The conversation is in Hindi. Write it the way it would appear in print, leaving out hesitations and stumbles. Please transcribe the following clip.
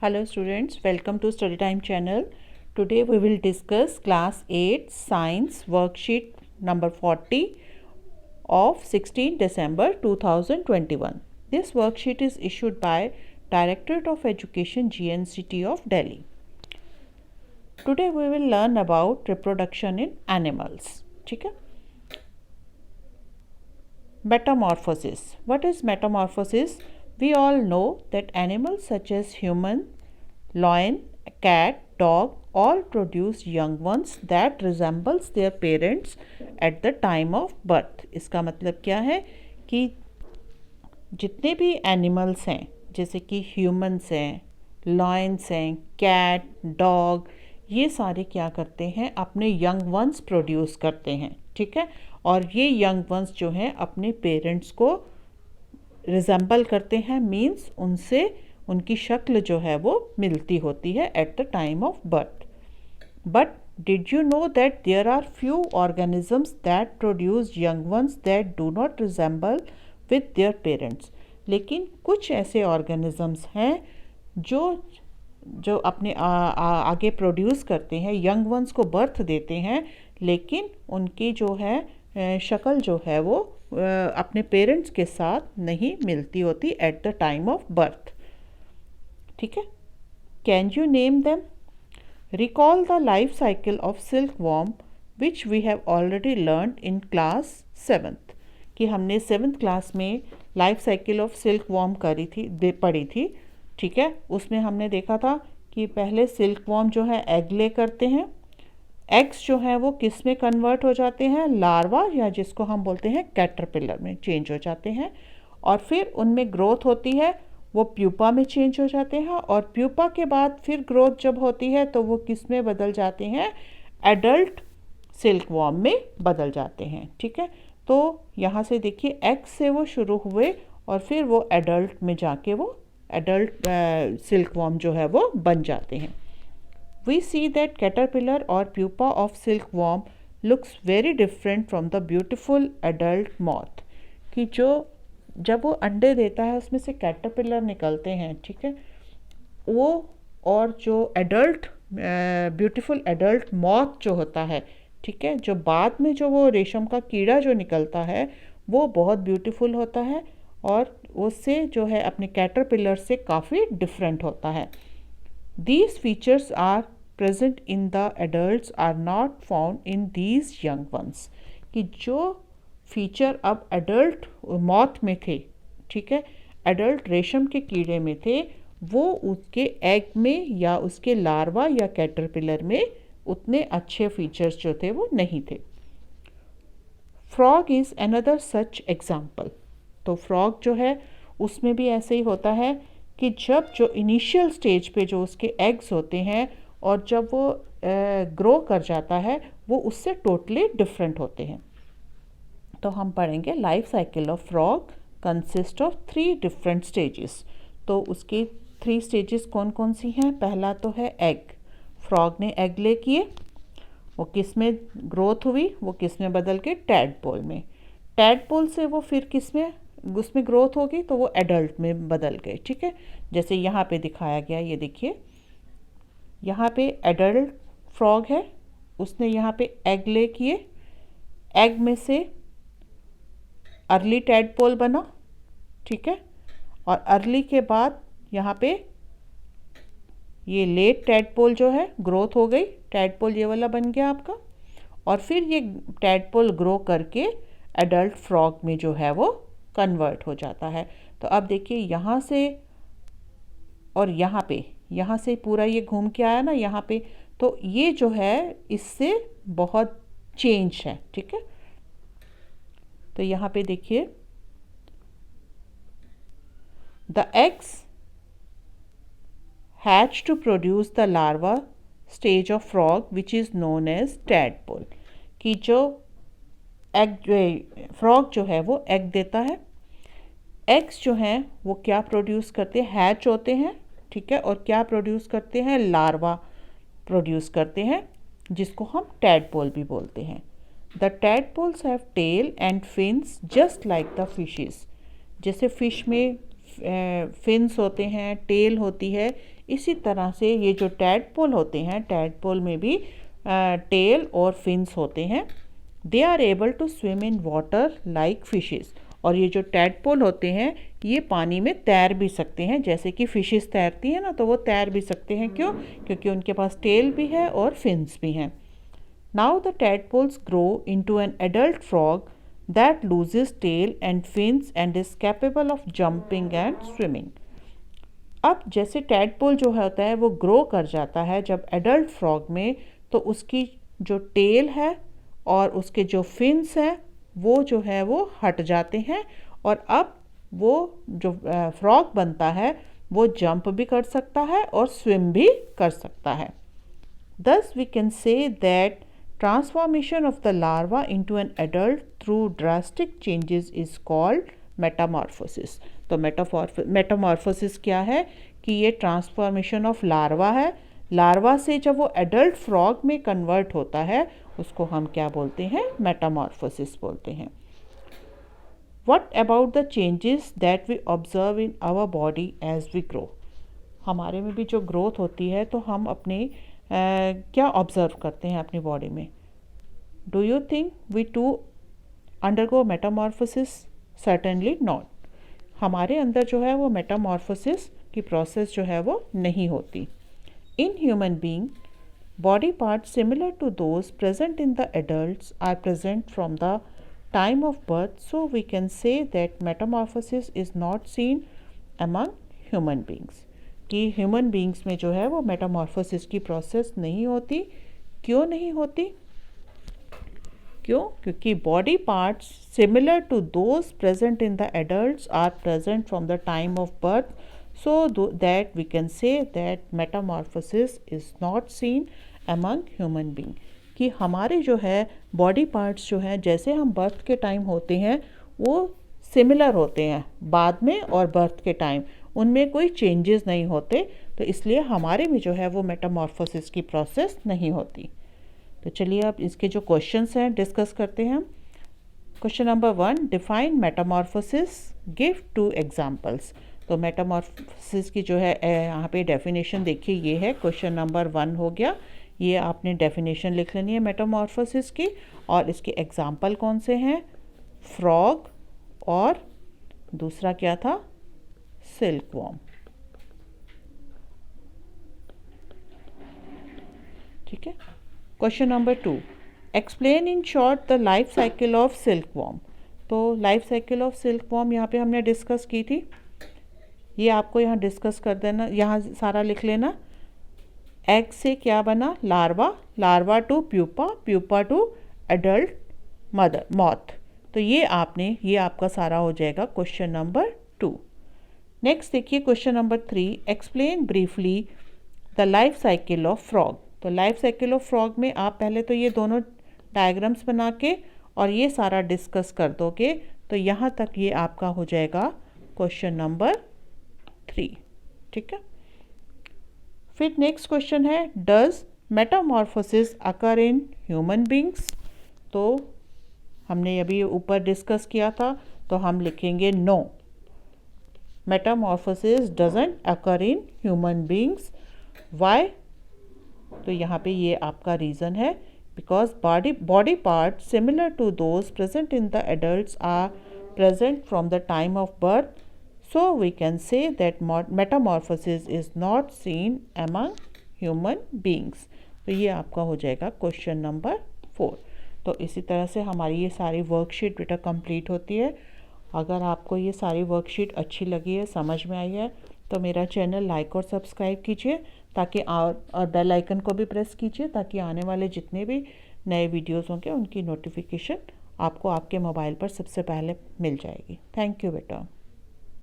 Hello students, welcome to Study Time channel. Today we will discuss class 8 science worksheet number 40 of 16 December 2021. This worksheet is issued by Directorate of Education GNCT of Delhi. Today we will learn about reproduction in animals. ठीक है? Metamorphosis. What is metamorphosis? We all know that animals such as human, lion, cat, dog all produce young ones that resembles their parents at the time of birth. इसका मतलब क्या है कि जितने भी एनिमल्स हैं जैसे कि ह्यूमंस हैं, लॉयंस हैं, कैट, डॉग, ये सारे क्या करते हैं, अपने यंग वंस प्रोड्यूस करते हैं. ठीक है. और ये यंग वंस जो हैं अपने पेरेंट्स को रिजेंबल करते हैं, मीन्स उनसे उनकी शक्ल जो है वो मिलती होती है at the time of birth. But did you know that there are few organisms that produce young ones that do not resemble with their parents. लेकिन कुछ ऐसे ऑर्गेनिजम्स हैं जो अपने आगे प्रोड्यूस करते हैं, यंग वंस को बर्थ देते हैं, लेकिन उनकी जो है शक्ल जो है वो अपने पेरेंट्स के साथ नहीं मिलती होती at the time of birth. ठीक है. Can you name them? Recall the life cycle of silkworm which we have already learn in class 7th. कि हमने 7th क्लास में life cycle of silkworm पढ़ी थी. ठीक है. उसमें हमने देखा था कि पहले सिल्क वॉर्म जो है एग ले करते हैं. एग्स जो हैं वो किस में कन्वर्ट हो जाते हैं, लार्वा या जिसको हम बोलते हैं कैटरपिलर में चेंज हो जाते हैं. और फिर उनमें ग्रोथ होती है, वो प्यूपा में चेंज हो जाते हैं. और प्यूपा के बाद फिर ग्रोथ जब होती है तो वो किस में बदल जाते हैं, एडल्ट सिल्क वॉर्म में बदल जाते हैं. ठीक है. तो यहाँ से देखिए एग से वो शुरू हुए और फिर वो एडल्ट में जाके वो एडल्ट सिल्क वॉर्म जो है वो बन जाते हैं. We see that caterpillar or pupa of silkworm looks very different from the beautiful adult moth. कि जब वो अंडे देता है उसमें से कैटरपिलर निकलते हैं. ठीक है. वो और जो एडल्ट ब्यूटीफुल एडल्ट मॉथ जो होता है, ठीक है, जो बाद में जो वो रेशम का कीड़ा जो निकलता है वो बहुत ब्यूटीफुल होता है और उससे जो है अपने कैटरपिलर से काफ़ी डिफरेंट होता है. These features are present in the adults are not found in these young ones. कि जो फीचर अब एडल्ट मॉथ में थे, ठीक है, एडल्ट रेशम के कीड़े में थे, वो उसके एग में या उसके लार्वा या कैटरपिलर में उतने अच्छे फीचर्स जो थे वो नहीं थे. Frog is another such example. तो फ्रॉग जो है उसमें भी ऐसे ही होता है कि जब जो इनिशियल स्टेज पे जो उसके एग्स होते हैं और जब वो ग्रो कर जाता है वो उससे टोटली डिफरेंट होते हैं. तो हम पढ़ेंगे life cycle of frog consist of 3 different stages. तो उसकी 3 स्टेजेस कौन कौन सी हैं? पहला तो है एग. फ्रॉग ने एग ले किए, वो किस में ग्रोथ हुई, वो किस में बदल के टैडपोल में. टैडपोल से वो फिर किस में उसमें ग्रोथ होगी तो वो एडल्ट में बदल गए. ठीक है. जैसे यहाँ पे दिखाया गया, ये देखिए यहाँ पे एडल्ट फ्रॉग है, उसने यहाँ पे एग ले किए, एग में से अर्ली टैडपोल बना. ठीक है. और अर्ली के बाद यहाँ पे ये लेट टैडपोल जो है ग्रोथ हो गई, टैडपोल ये वाला बन गया आपका. और फिर ये टैडपोल ग्रो करके एडल्ट फ्रॉग में जो है वो कन्वर्ट हो जाता है. तो अब देखिए यहाँ से और यहाँ से पूरा ये घूम के आया ना यहाँ पे, तो ये जो है इससे बहुत चेंज है. ठीक है. तो यहाँ पे देखिए the eggs hatch to produce the larva stage of frog which is known as tadpole. कि जो एग फ्रॉग जो है वो एग देता है. एग्स जो हैं वो क्या प्रोड्यूस करते हैं, हैच होते हैं. ठीक है. और क्या प्रोड्यूस करते हैं, लार्वा प्रोड्यूस करते हैं जिसको हम टैडपोल भी बोलते हैं. The tadpoles have tail and fins just like the fishes. जैसे फिश में फिन्स होते हैं, टेल होती है, इसी तरह से ये जो टैडपोल होते हैं, टैडपोल में भी टेल और फिन्स होते हैं। They are able to swim in water like fishes. और ये जो टैडपोल होते हैं ये पानी में तैर भी सकते हैं, जैसे कि फिशेस तैरती हैं ना, तो वो तैर भी सकते हैं। क्यों? क्योंकि उनके पास टेल भी है और फिन्स भी हैं। Now the tadpoles grow into an adult frog that loses tail and fins and is capable of jumping and swimming. अब जैसे टैडपोल जो होता है वो ग्रो कर जाता है जब एडल्ट फ्रॉग में, तो उसकी जो टेल है और उसके जो फिन्स हैं वो जो है वो हट जाते हैं, और अब वो जो फ्रॉग बनता है वो जंप भी कर सकता है और स्विम भी कर सकता है। Thus we can say that transformation of the larva into an adult through drastic changes is called metamorphosis। तो मेटामॉर्फोसिस क्या है कि ये ट्रांसफॉर्मेशन ऑफ लार्वा है। लार्वा से जब वो एडल्ट फ्रॉग में कन्वर्ट होता है उसको हम क्या बोलते हैं? मेटामॉर्फोसिस बोलते हैं। What about the changes that we observe in our body as we grow? हमारे में भी जो ग्रोथ होती है तो हम अपने क्या ऑब्ज़र्व करते हैं अपनी बॉडी में? Do you think we too undergo metamorphosis? Certainly not. हमारे अंदर जो है वो मेटामॉर्फोसिस की प्रोसेस जो है वो नहीं होती। In human being body parts similar to those present in the adults are present from the time of birth, so we can say that metamorphosis is not seen among human beings। कि ह्यूमन बींग्स में जो है वो मेटामॉर्फोसिस की प्रोसेस नहीं होती। क्यों नहीं होती? क्यों? क्योंकि body parts similar to those present in the adults are present from the time of birth, so that we can say that metamorphosis is not seen among human being। कि हमारे जो है बॉडी पार्ट्स जो हैं जैसे हम बर्थ के टाइम होते हैं वो सिमिलर होते हैं बाद में, और बर्थ के टाइम उनमें कोई चेंजेस नहीं होते, तो इसलिए हमारे में जो है वो मेटामॉर्फोसिस की प्रोसेस नहीं होती। तो चलिए अब इसके जो क्वेश्चंस हैं डिस्कस करते हैं। Question number 1, define Metamorphosis, give 2 examples. तो मेटामॉर्फोसिस की जो है यहाँ पे डेफिनेशन देखिए ये है। क्वेश्चन नंबर 1 हो गया, ये आपने डेफिनेशन लिख लेनी है मेटामॉर्फोसिस की, और इसके एग्जाम्पल कौन से हैं? फ्रॉग और दूसरा क्या था? सिल्कवॉर्म। ठीक है। Question number 2, explain in short the life cycle of silkworm. तो लाइफ साइकिल ऑफ सिल्कवॉर्म यहाँ पे हमने डिस्कस की थी, ये आपको यहाँ डिस्कस कर देना, यहाँ सारा लिख लेना। एग से क्या बना? Larva, larva to pupa, pupa to adult mother moth. तो ये आपका सारा हो जाएगा क्वेश्चन नंबर 2। नेक्स्ट देखिए question number 3, explain briefly the life cycle of frog. तो लाइफ साइकिल ऑफ फ्रॉग में आप पहले तो ये दोनों डायग्राम्स बना के और ये सारा डिस्कस कर दोगे, तो यहाँ तक ये आपका हो जाएगा क्वेश्चन नंबर 3। ठीक है। फिर नेक्स्ट क्वेश्चन है, does Metamorphosis occur in human beings. तो हमने अभी ऊपर डिस्कस किया था, तो हम लिखेंगे no, metamorphosis doesn't occur in human beings. Why? तो यहाँ पे ये आपका रीज़न है, because body part similar to those present in the adults are present from the time of birth, so we can say that metamorphosis is not seen among human beings। तो ये आपका हो जाएगा क्वेश्चन नंबर 4। तो इसी तरह से हमारी ये सारी वर्कशीट बेटा कंप्लीट होती है। अगर आपको ये सारी वर्कशीट अच्छी लगी है, समझ में आई है, तो मेरा चैनल लाइक और सब्सक्राइब कीजिए, ताकि और बेल आइकन को भी प्रेस कीजिए, ताकि आने वाले जितने भी नए वीडियोज़ होंगे उनकी नोटिफिकेशन आपको आपके मोबाइल पर सबसे पहले मिल जाएगी। थैंक यू बेटा।